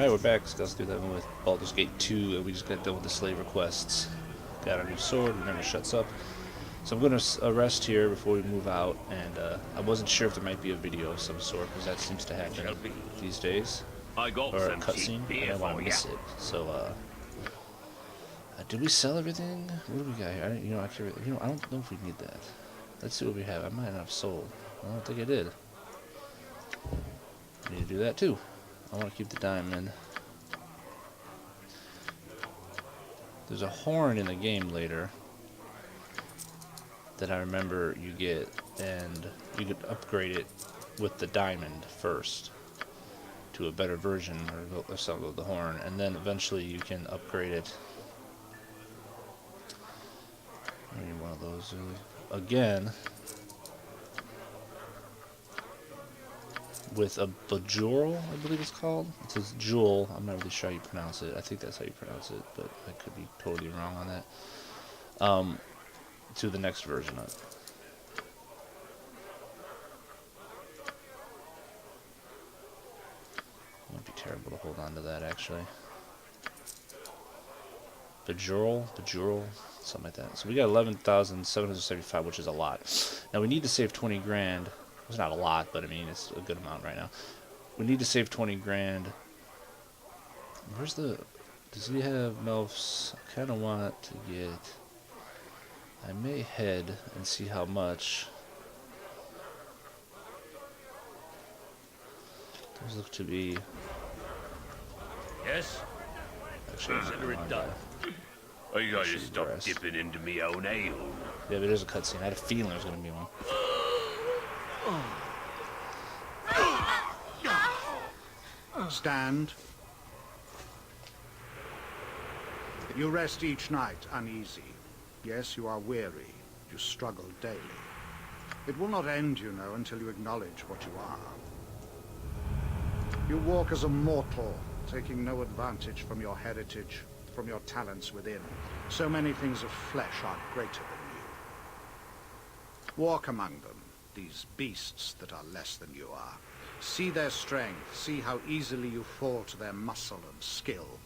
Alright, we're back. Scalz do that one with Baldur's Gate 2, and we just got done with the slave requests. Got our new sword, it never shuts up. So I'm going to rest here before we move out, and I wasn't sure if there might be a video of some sort, because that seems to happen these days. I got Or a some cutscene, I don't want to miss it. So, did we sell everything? What do we got here? I don't know if we need that. Let's see what we have. I might not have sold. I don't think I did. I need to do that too. I want to keep the diamond. There's a horn in the game later that I remember you get, and you could upgrade it with the diamond first to a better version or something of the horn, and then eventually you can upgrade it. I need one of those again with a Baldur, I believe it's called. It says jewel. I'm not really sure how you pronounce it. I think that's how you pronounce it, but I could be totally wrong on that. To the next version of it. It would be terrible to hold on to that, actually. Bajurl, something like that. So we got 11,775, which is a lot. Now we need to save 20 grand. It's not a lot, but I mean it's a good amount right now. We need to save 20 grand. Where's the... Does he have Melfs? I kind of want to get... I may head and see how much. Those look to be... Yes? Actually, consider it done. I gotta stop dipping into me own ale. Yeah, but there's a cutscene. I had a feeling there was going to be one. Stand. You rest each night uneasy. Yes, you are weary. You struggle daily. It will not end, you know, until you acknowledge what you are. You walk as a mortal, taking no advantage from your heritage, from your talents within. So many things of flesh are greater than you. Walk among them, these beasts that are less than you are. See their strength, see how easily you fall to their muscle and skill.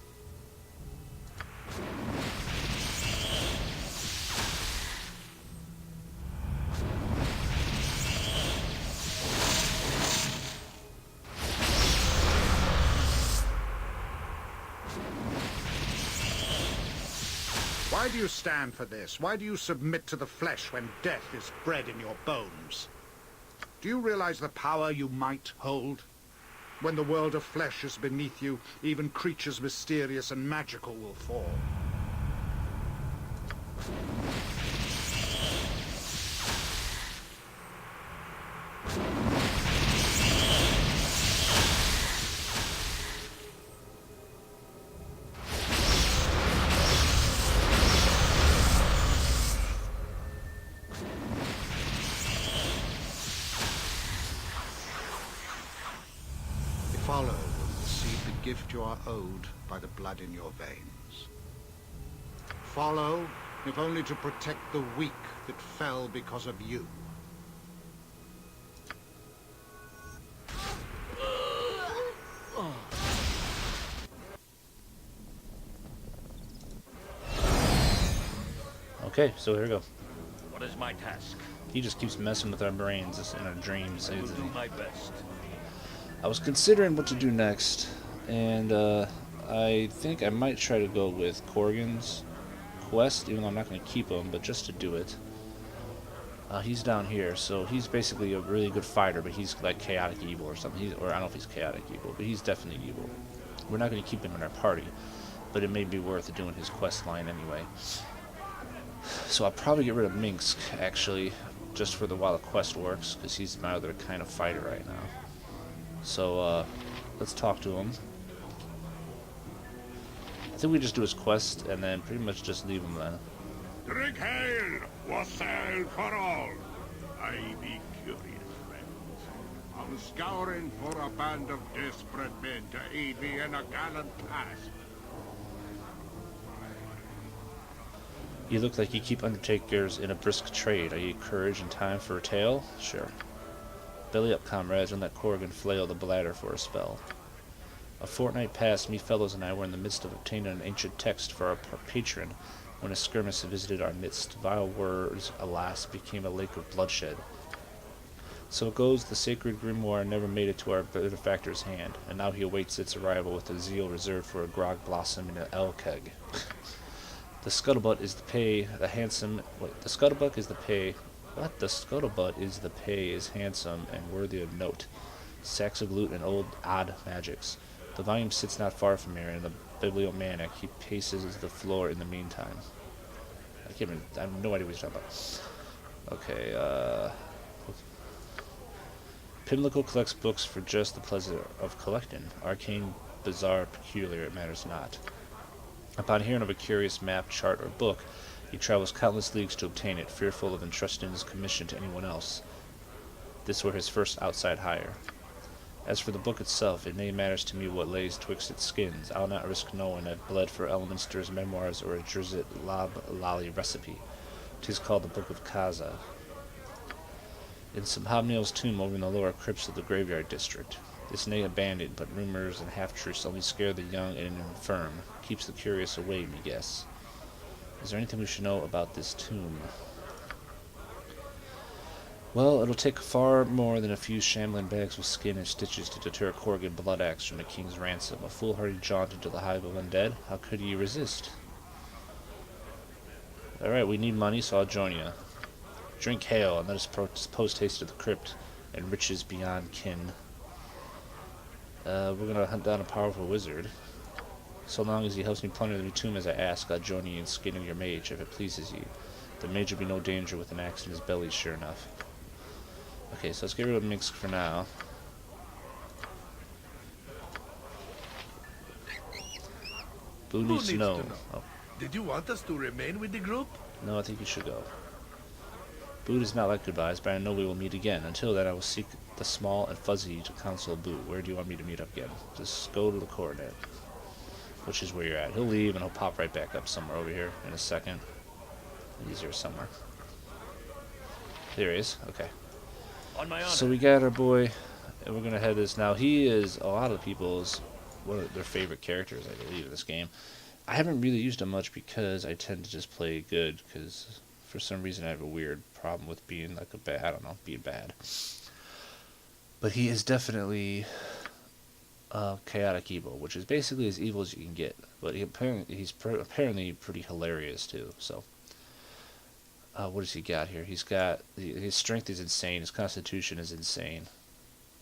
Why do you stand for this? Why do you submit to the flesh when death is bred in your bones? Do you realize the power you might hold? When the world of flesh is beneath you, even creatures mysterious and magical will fall. Follow and receive the gift you are owed by the blood in your veins. Follow, if only to protect the weak that fell because of you. Okay, so here we go. What is my task? He just keeps messing with our brains in our dreams. I will do my best. I was considering what to do next, and I think I might try to go with Korgan's quest, even though I'm not going to keep him, but just to do it. He's down here, so he's basically a really good fighter, but he's like chaotic evil or something. Or I don't know if he's chaotic evil, but he's definitely evil. We're not going to keep him in our party, but it may be worth doing his quest line anyway. So I'll probably get rid of Minsk, actually, just for while the quest works, because he's my other kind of fighter right now. So, let's talk to him. I think we just do his quest and then pretty much just leave him then. Drink hail, wassail for all. I be curious, friends. I'm scouring for a band of desperate men to aid me in a gallant task. You look like you keep undertakers in a brisk trade. Are you courage and time for a tale? Sure. Belly up, comrades, and let Korgan flail the bladder for a spell. A fortnight passed, me fellows and I were in the midst of obtaining an ancient text for our patron, when a skirmish visited our midst. Vile words, alas, became a lake of bloodshed. So it goes, the sacred grimoire never made it to our benefactor's hand, and now he awaits its arrival with a zeal reserved for a grog blossom in an ale keg. The scuttlebutt is the pay, the handsome... Wait, the scuttlebutt is the pay... What? The scuttlebutt is the pay is handsome and worthy of note. Sacks of loot and old odd magics. The volume sits not far from here, and the bibliomaniac, he paces the floor in the meantime. I have no idea what he's talking about. Okay, Pimlico collects books for just the pleasure of collecting. Arcane, bizarre, peculiar, it matters not. Upon hearing of a curious map, chart, or book, he travels countless leagues to obtain it, fearful of entrusting his commission to anyone else. This were his first outside hire. As for the book itself, it nay matters to me what lays twixt its skins. I'll not risk knowing I've bled for Elminster's memoirs or a Drizzt Lob-Lolly recipe. 'Tis called the Book of Kaza. In some hobnail's tomb over in the lower crypts of the graveyard district. It's nay abandoned, but rumors and half-truths only scare the young and infirm. Keeps the curious away, me guess. Is there anything we should know about this tomb? Well, it'll take far more than a few shambling bags with skin and stitches to deter Korgan blood axe from the king's ransom. A foolhardy jaunt into the hive of undead? How could ye resist? Alright, we need money, so I'll join you. Drink hail, and let us post haste to the crypt, and riches beyond kin. We're gonna hunt down a powerful wizard. So long as he helps me plunder the new tomb as I ask, I'll join ye in skinning your mage, if it pleases ye. The mage will be no danger with an axe in his belly, sure enough. Okay, so let's get rid of Minsk for now. Who needs to know? Oh. Did you want us to remain with the group? No, I think you should go. Boo does not like goodbyes, but I know we will meet again. Until then, I will seek the small and fuzzy to console Boo. Where do you want me to meet up again? Just go to the coordinate, which is where you're at. He'll leave, and he'll pop right back up somewhere over here in a second. He's here somewhere. There he is. Okay. On my honor. So we got our boy, and we're going to head this. Now, he is, a lot of people's, one of their favorite characters, I believe, in this game. I haven't really used him much because I tend to just play good, because for some reason I have a weird problem with being like a bad, I don't know, being bad. But he is definitely chaotic evil, which is basically as evil as you can get. But he's apparently pretty hilarious too, so. What does he got here? He's got, his strength is insane, his constitution is insane.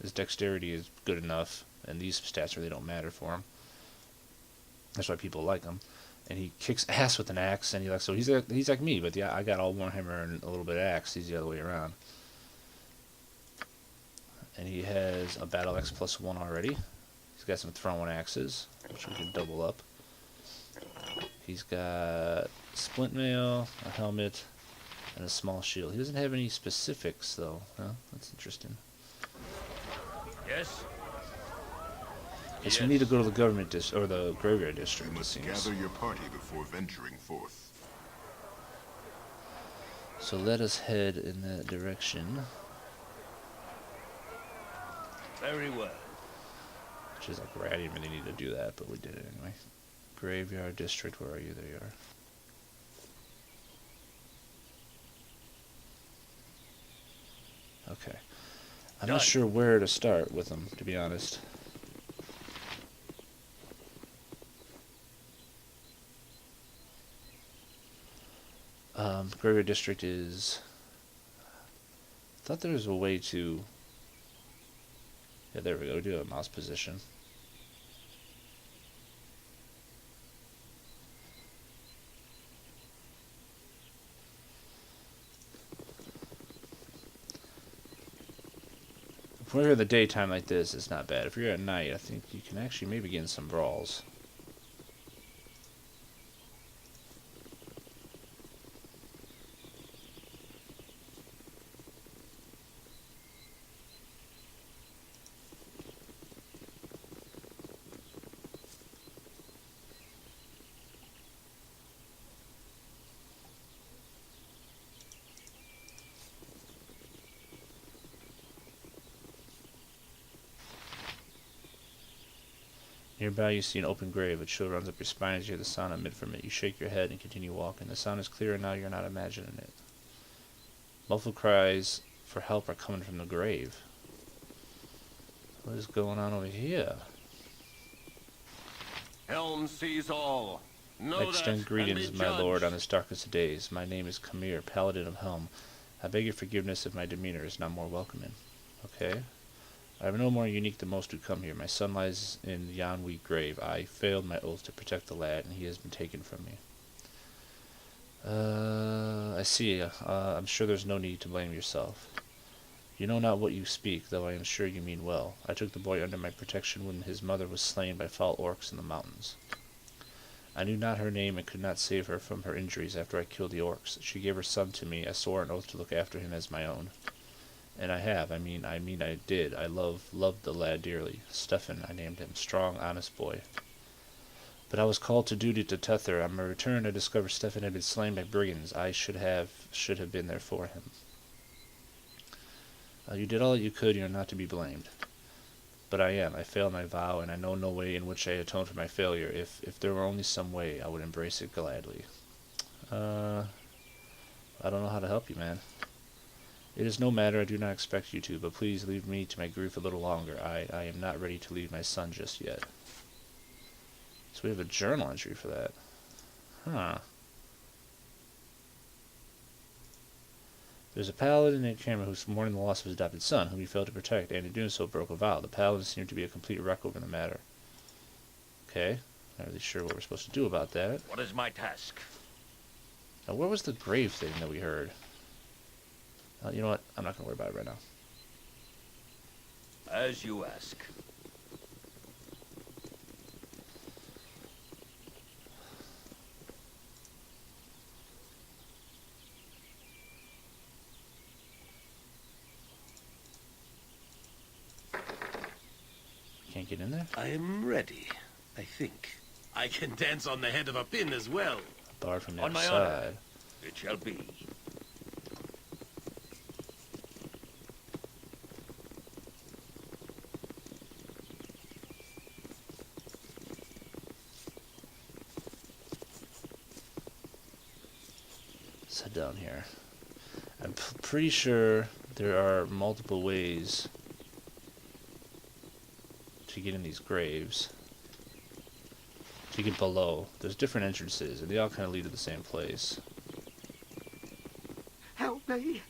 His dexterity is good enough, and these stats really don't matter for him. That's why people like him. And he kicks ass with an axe, and he's like me, but yeah, I got all Warhammer and a little bit of axe. He's the other way around. And he has a battle axe +1 already. He's got some throwing axes, which we can double up. He's got splint mail, a helmet, and a small shield. He doesn't have any specifics, though. Huh? That's interesting. Yes? Yes, we need to go to the government or the graveyard district. You must gather your party before venturing forth. So let us head in that direction. Very well. Which is like, I didn't really need to do that, but we did it anyway. Graveyard district, where are you? There you are. Okay. I'm not sure where to start with them, to be honest. Graveyard district is... I thought there was a way to... Yeah, there we go. We do have a mouse position. If we're in the daytime like this, it's not bad. If you're at night, I think you can actually maybe get in some brawls. Nearby you see an open grave. A chill runs up your spine as you hear the sound emit from it. You shake your head and continue walking. The sound is clearer now, you're not imagining it. Muffled cries for help are coming from the grave. What is going on over here? Helm sees all. Know I extend that, greetings, and be my lord, judged. on this darkest of days. My name is Kamir, Paladin of Helm. I beg your forgiveness if my demeanor is not more welcoming. Okay. I am no more unique than most who come here. My son lies in yon weak grave. I failed my oath to protect the lad, and he has been taken from me. I see. I'm sure there's no need to blame yourself. You know not what you speak, though I am sure you mean well. I took the boy under my protection when his mother was slain by foul orcs in the mountains. I knew not her name and could not save her from her injuries after I killed the orcs. She gave her son to me. I swore an oath to look after him as my own. And I have. I mean I did. I loved the lad dearly. Stefan, I named him. Strong, honest boy. But I was called to duty to Tether. On my return I discovered Stefan had been slain by brigands. I should have been there for him. You did all that you could. You are not to be blamed. But I am. I failed my vow, and I know no way in which I atone for my failure. If there were only some way, I would embrace it gladly. I don't know how to help you, man. It is no matter. I do not expect you to, but please leave me to my grief a little longer. I am not ready to leave my son just yet. So we have a journal entry for that. Huh. There's a paladin named Cameron who's mourning the loss of his adopted son, whom he failed to protect, and in doing so broke a vow. The paladin seemed to be a complete wreck over the matter. Okay, not really sure what we're supposed to do about that. What is my task? Now, where was the grave thing that we heard? You know what? I'm not going to worry about it right now. As you ask. Can't get in there? I am ready, I think. I can dance on the head of a pin as well. Barred from the On my outside. It shall be. Let's head down here. I'm pretty sure there are multiple ways to get in these graves. To get below. There's different entrances, and they all kind of lead to the same place. Help me,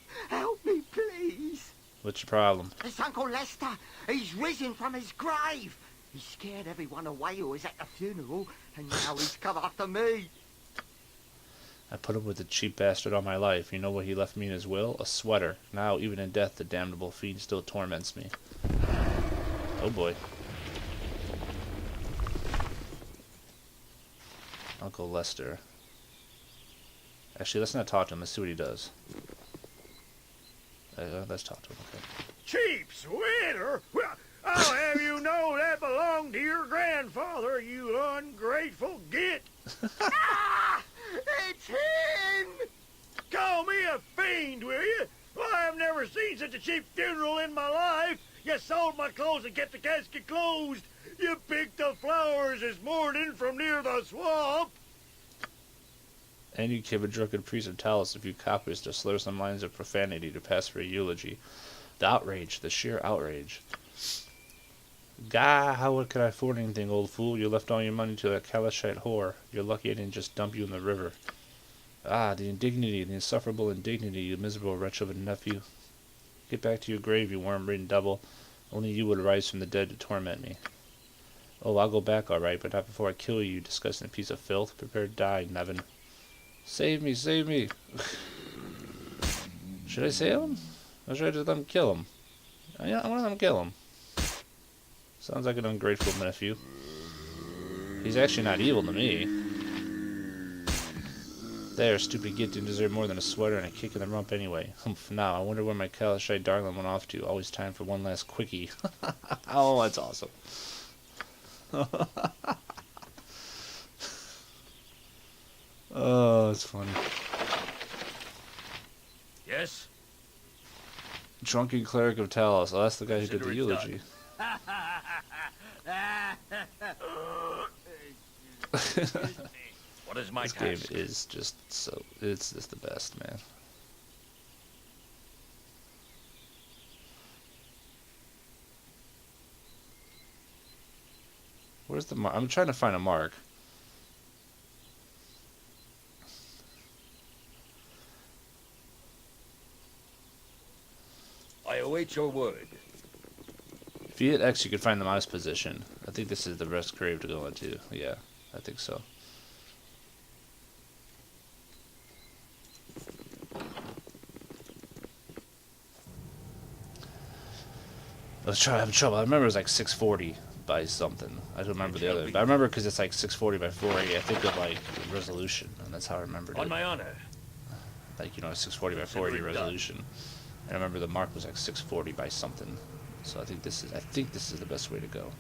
please. What's your problem? It's Uncle Lester. He's risen from his grave. He scared everyone away who was at the funeral, and now he's come after me. I put up with the cheap bastard all my life. You know what he left me in his will? A sweater. Now, even in death, the damnable fiend still torments me. Oh boy. Uncle Lester. Actually, let's not talk to him. Let's see what he does. Let's talk to him, okay. Cheap sweater? Well, I'll have you know that belonged to your grandfather, you ungrateful git. Ah! It's him! Call me a fiend, will you? Well, I've never seen such a cheap funeral in my life. You sold my clothes and kept the casket closed. You picked the flowers this morning from near the swamp. And you give a drunken priest of Talos a few copies to slur some lines of profanity to pass for a eulogy. The outrage, the sheer outrage. Gah, how could I afford anything, old fool? You left all your money to that Kalashite whore. You're lucky I didn't just dump you in the river. Ah, the indignity, the insufferable indignity, you miserable wretch of a nephew. Get back to your grave, you worm-ridden devil. Only you would rise from the dead to torment me. Oh, I'll go back all right, but not before I kill you, you disgusting piece of filth. Prepare to die, Nevin. Save me, save me. Should I save him? Or should I just let him kill him? Yeah, I want to let him kill him. Sounds like an ungrateful nephew. He's actually not evil to me. There, stupid git didn't deserve more than a sweater and a kick in the rump anyway. Humph, now, I wonder where my Kalashite darling went off to. Always time for one last quickie. Oh, that's awesome. Oh, that's funny. Yes? Drunken cleric of Talos. Oh, that's the guy who did the Consider it eulogy. done. What is my This game task? is just so, it's just the best, man. Where's the mark? I'm trying to find a mark. I await your word. If you hit X, you can find the mouse position. I think this is the best grave to go into. Yeah, I think so. I was having trouble. I remember it was like 640 by something. I don't remember the other. But I remember because it's like 640 by 480. I think of like resolution, and that's how I remembered On it. my honor. Like, you know, 640 by 480 resolution. And I remember the mark was like 640 by something. So I think this is the best way to go.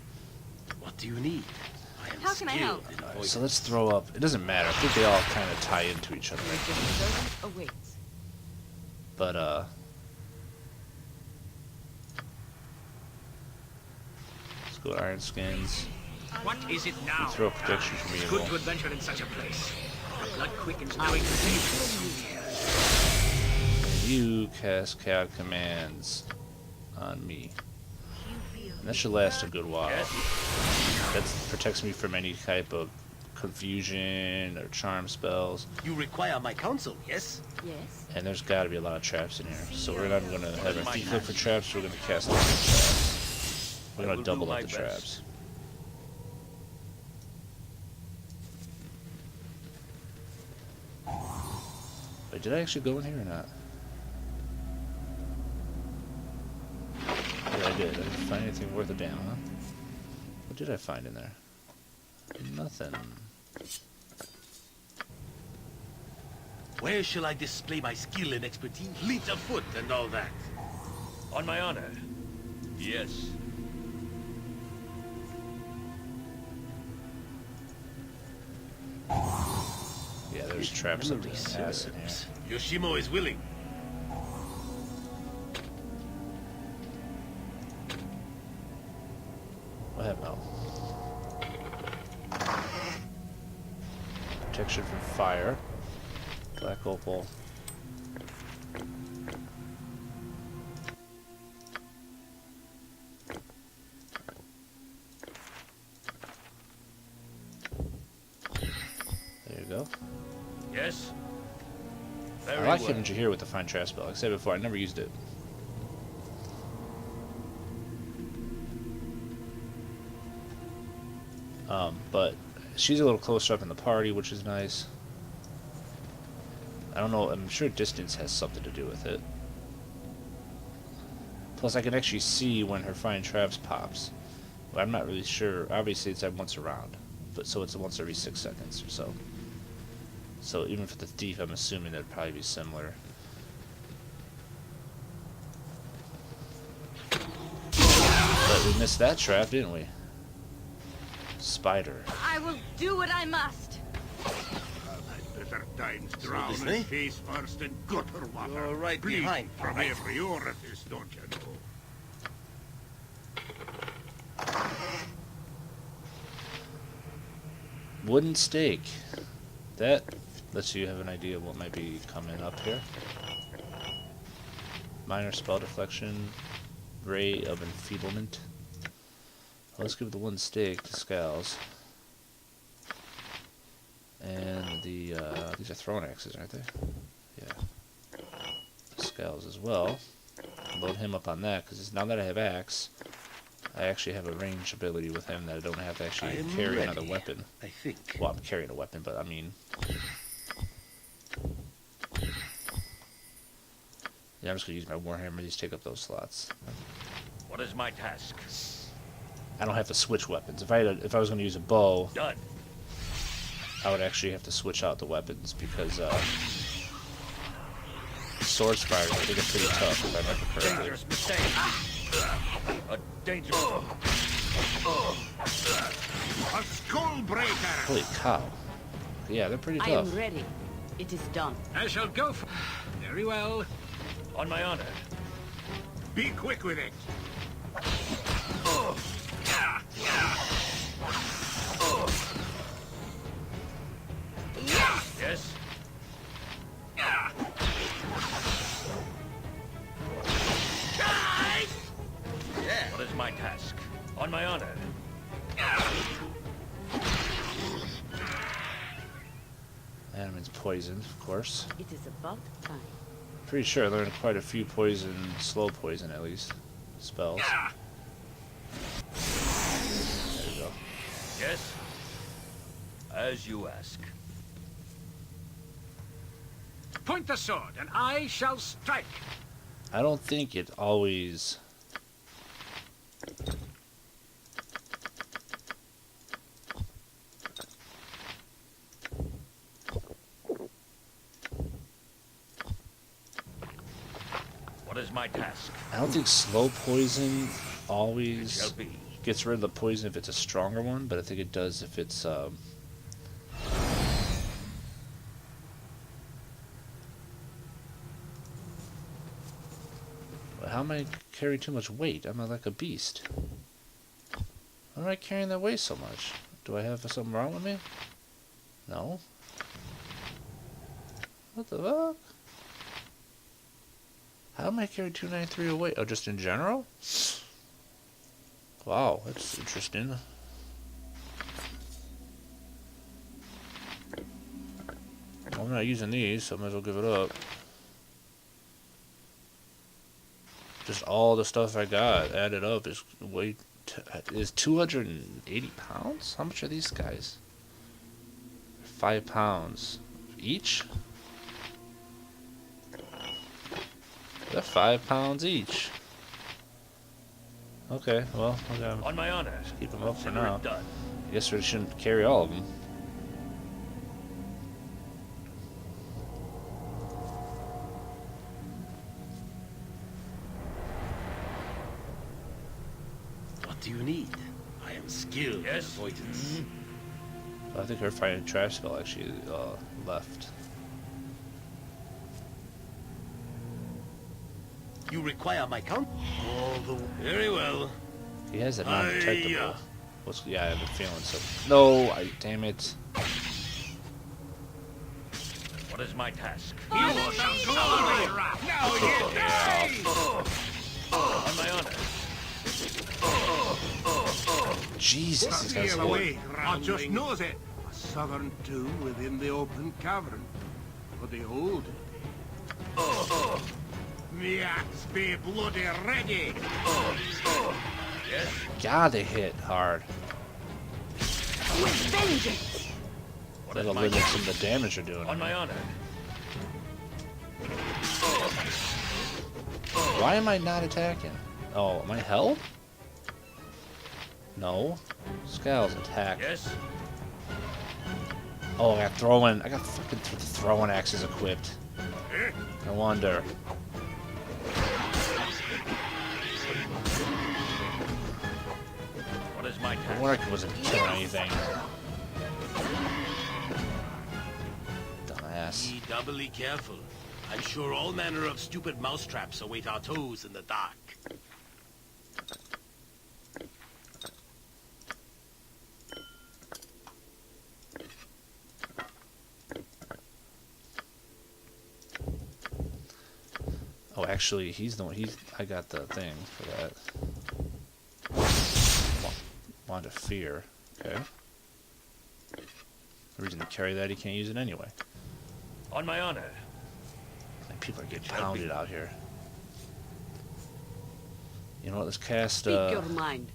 What do you need? I am How can I help? skilled in Alright, avoidance. so let's throw up. It doesn't matter. I think they all kind of tie into each other. Awaits. But let's go Iron Skins. What is it now? Throw protection from It's evil. good to adventure in such a place. The blood quickens knowing the danger. And you cast Chaos commands on me. And that should last a good while. That protects me from any type of confusion or charm spells. You require my counsel, yes? Yes. And there's got to be a lot of traps in here. So we're not going to have our feet click for traps. We're going to cast all the traps. We're going to double up the traps. Wait, did I actually go in here or not? Yeah, I did. I didn't find anything worth a damn, huh? What did I find in there? Nothing. Where shall I display my skill and expertise? Fleet of foot and all that. On my honor. Yes. Yeah, there's traps up Memory the ass in here. serves. Yoshimo is willing. What happened? Oh. Protection from fire. Black opal. There you go. Yes. Very I like well. having Jahir with the fine trap spell. Like I said before, I never used it. But she's a little closer up in the party, which is nice. I don't know, I'm sure distance has something to do with it. Plus I can actually see when her fine traps pops. But I'm not really sure. Obviously it's at once a round, but so it's once every 6 seconds or so. So even for the thief, I'm assuming that'd probably be similar. But we missed that trap, didn't we? Spider. I will do what I must. I'd better times drown this and way? face first in gutter water. You're right Bleed behind. from Right. every orifice, don't you know? Wooden stake. That lets you have an idea of what might be coming up here. Minor spell deflection. Ray of enfeeblement. Well, let's give the wooden stake to Scalz. And the these are thrown axes, aren't they? Yeah. Scalz as well. Load him up on that because now that I have axe, I actually have a range ability with him that I don't have to actually I am carry ready, another weapon. I think. Well, I'm carrying a weapon, but I mean... Yeah, I'm just going to use my Warhammer. These take up those slots. What is my task? I don't have to switch weapons. If I was going to use a bow, Done. I would actually have to switch out the weapons because sword spiders, I think, are pretty tough if I remember correctly. Dangerous mistake. A dangerous... A skull breaker! Holy cow. Yeah, they're pretty I tough. am ready. It is done. I shall go for... Very well. On my honor. Be quick with it. It's poisoned, of course. It is about time. Pretty sure I learned quite a few poison, slow poison at least, spells. There you go. Yes? As you ask. Point the sword, and I shall strike. I don't think it always... What is my task? I don't think slow poison It always shall be. gets rid of the poison if it's a stronger one, but I think it does if it's well, how am I carrying too much weight? I'm like a beast. Why am I carrying that weight so much? Do I have something wrong with me? No. What the fuck? How am I carrying 293 weight? Oh, just in general? Wow, that's interesting. Well, I'm not using these, so I might as well give it up. Just all the stuff I got added up is weight is 280 pounds? How much are these guys? 5 pounds each? They're 5 pounds each. Okay, well, okay, On my honor. just keep them up for Consider now. it done. I guess we shouldn't carry all of them. What do you need? I am skilled in Yes? avoidance. I think her fighting trash spell actually left. You require my count? All the very well. He has that non-detectable. Hiya. Yeah, I have a feeling so. No, damn it. What is my task? You shall glory. Now you die. On my honor. Jesus, these guys Steal hit. away, I just knows it. A southern tomb within the open cavern. For the old. Me axe be bloody ready. Yes? God, they hit hard. With vengeance! What That'll is my limit task? some of the damage they're doing. On my honor. Why am I not attacking? Oh, am I held? No. Scalz, attack. Yes? Oh, I got throwing. I got fucking throwing axes equipped. No wonder. What is my No task? wonder I wasn't killing anything. Dumbass. Be doubly careful. I'm sure all manner of stupid mousetraps await our toes in the dark. Oh, actually, he's the one. I got the thing for that. Wand of Fear. Okay. The reason to carry that, he can't use it anyway. On my honor. And people are getting Shall pounded be. out here. You know what? Let's cast. Speak your mind.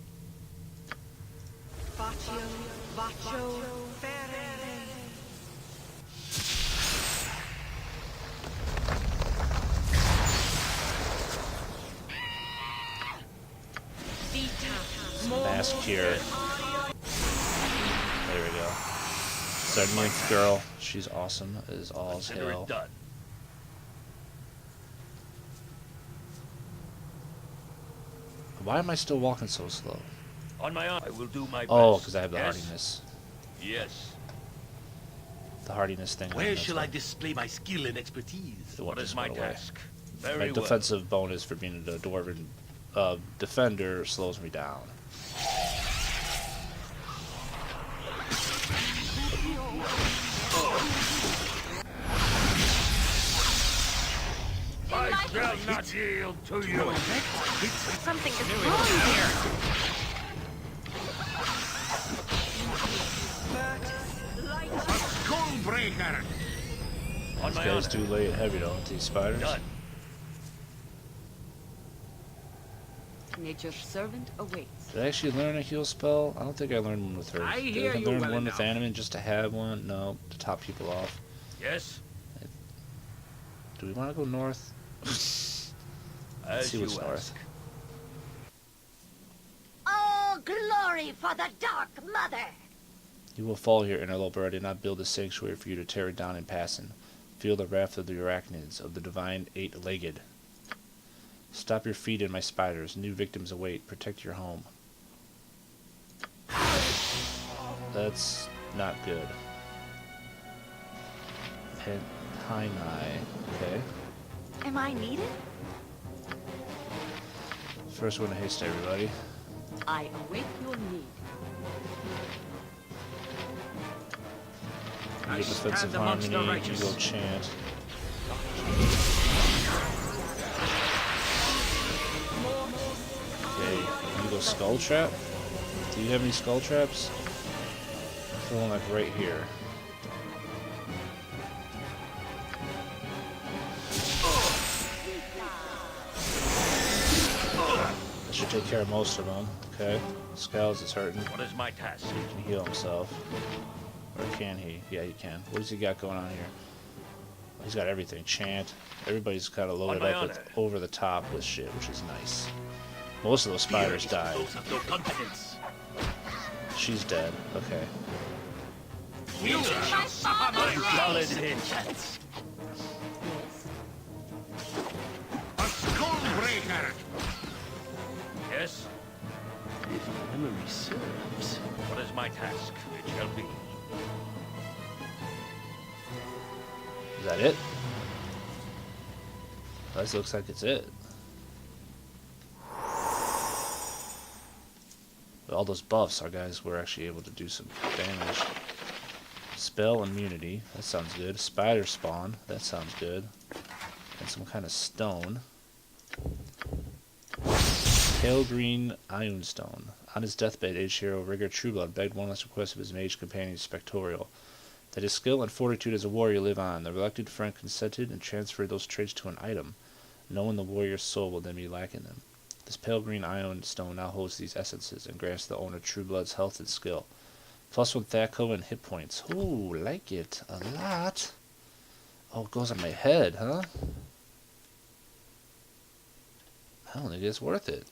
Mask here. There we go. It's our nymph girl. She's awesome as all Consider hell. it done. Why am I still walking so slow? On my honor. I will do my best. Oh, because I have the Yes? hardiness. Yes. The hardiness thing. Where that's shall I what- display my skill and expertise? the one What is just my went away. task? My Very well. defensive bonus for being a dwarven defender slows me down. I shall not yield to you. Something is wrong here. A skull breaker. On These my guys honor. do lay it heavy though with these spiders. Done. Nature's servant awaits. Did I actually learn a heal spell? I don't think I learned one with her. I Did hear I you learn well one enough. with Animan just to have one? No, to top people off. Yes. Do we want to go north? Let's As see what's you north. ask. Oh, glory for the Dark Mother! You will fall here, interloper. I did not build a sanctuary for you to tear it down in passing. Feel the wrath of the arachnids, of the divine eight-legged. Stop your feet in my spiders. New victims await. Protect your home. That's not good. Pentinai. Okay. Am I needed? First one to haste everybody. I await your need. You get defensive stand amongst the harmony, you righteous. go chant. Okay, you go skull trap. Do you have any skull traps? Throw one like right here. That should take care of most of them. Okay, Scalz is hurting. What is my task? He can heal himself. Or can he? Yeah, he can. What does he got going on here? He's got everything. Chant. Everybody's kind of loaded my up with honor. over the top with shit, which is nice. Most of those spiders died. Those have no confidence. She's dead. Okay. You shall suffer my Solid wrath. hit. A skull-breaker! Yes. If memory serves. What is my task? It shall be. Is that it? That looks like it's it. With all those buffs, our guys were actually able to do some damage. Spell immunity, that sounds good. Spider spawn, that sounds good. And some kind of stone. Pale green iron stone. On his deathbed, aged hero Rigger Trueblood begged one last request of his mage companion Spectorial, that his skill and fortitude as a warrior live on. The reluctant friend consented and transferred those traits to an item, knowing the warrior's soul will then be lacking them. This pale green iron stone now holds these essences and grants the owner Trueblood's health and skill. +1 Thaco and hit points. Ooh, like it a lot. Oh, it goes on my head, huh? I don't think it's worth it.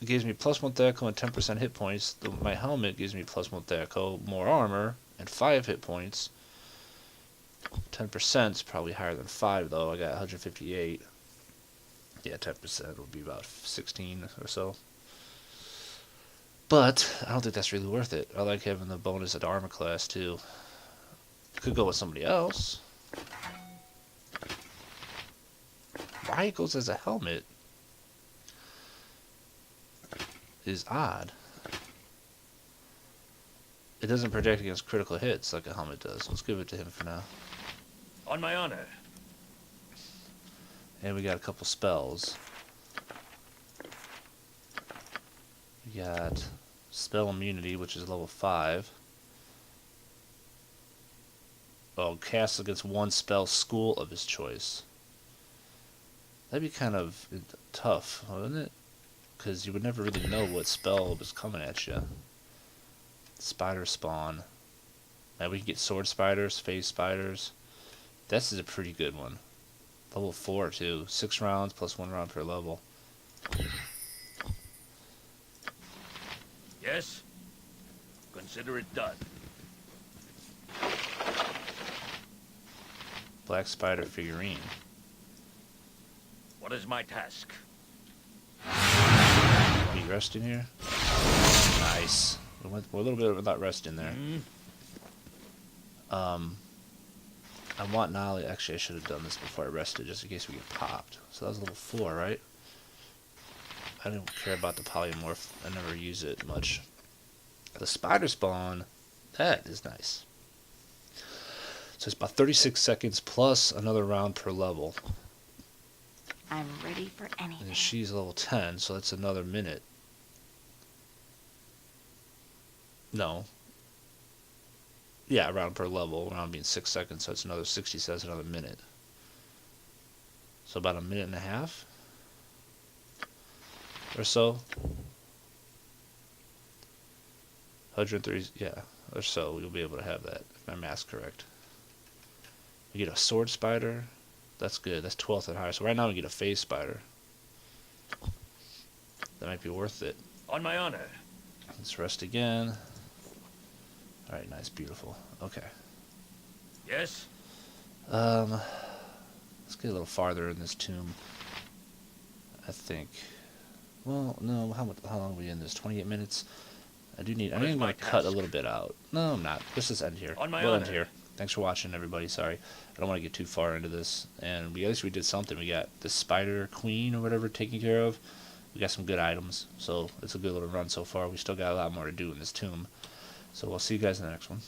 It gives me +1 Thaco and 10% hit points. My helmet gives me +1 Thaco, more armor, and 5 hit points. 10% is probably higher than 5 though. I got 158. Yeah, 10% would be about 16 or so. But I don't think that's really worth it. I like having the bonus at armor class too. Could go with somebody else. Why it goes as a helmet is odd. It doesn't protect against critical hits like a helmet does. Let's give it to him for now. On my honor. And we got a couple spells. We got spell immunity, which is level 5. Oh, cast against one spell school of his choice. That'd be kind of tough, wouldn't it? Because you would never really know what spell was coming at you. Spider spawn. Now we can get sword spiders, phase spiders. This is a pretty good one. Level 4 too. 6 rounds plus 1 round per level. Yes. Consider it done. Black spider figurine. What is my task? Are you resting here? Nice. We're a little bit without resting there. I want Nolly. Actually, I should have done this before I rested, just in case we get popped. So that was level 4, right? I don't care about the polymorph. I never use it much. The spider spawn, that is nice. So it's about 36 seconds plus another round per level. I'm ready for anything. And she's level 10, so that's another minute. No. Yeah, around per level. Around being 6 seconds, so it's another 60, so that's another minute. So about a minute and a half or so. 103, yeah, or so. You'll be able to have that, if my math's correct. We get a sword spider. That's good. That's 12th and higher. So right now we get a phase spider. That might be worth it. On my honor. Let's rest again. Alright, nice, beautiful. Okay. Yes? Let's get a little farther in this tomb. I think. Well, no, how long are we in this? 28 minutes? I need to cut a little bit out. No, I'm not. Let's just end here. We'll end here. Thanks for watching, everybody. Sorry. I don't want to get too far into this. And at least we did something. We got the spider queen or whatever taken care of. We got some good items. So it's a good little run so far. We still got a lot more to do in this tomb. So we'll see you guys in the next one.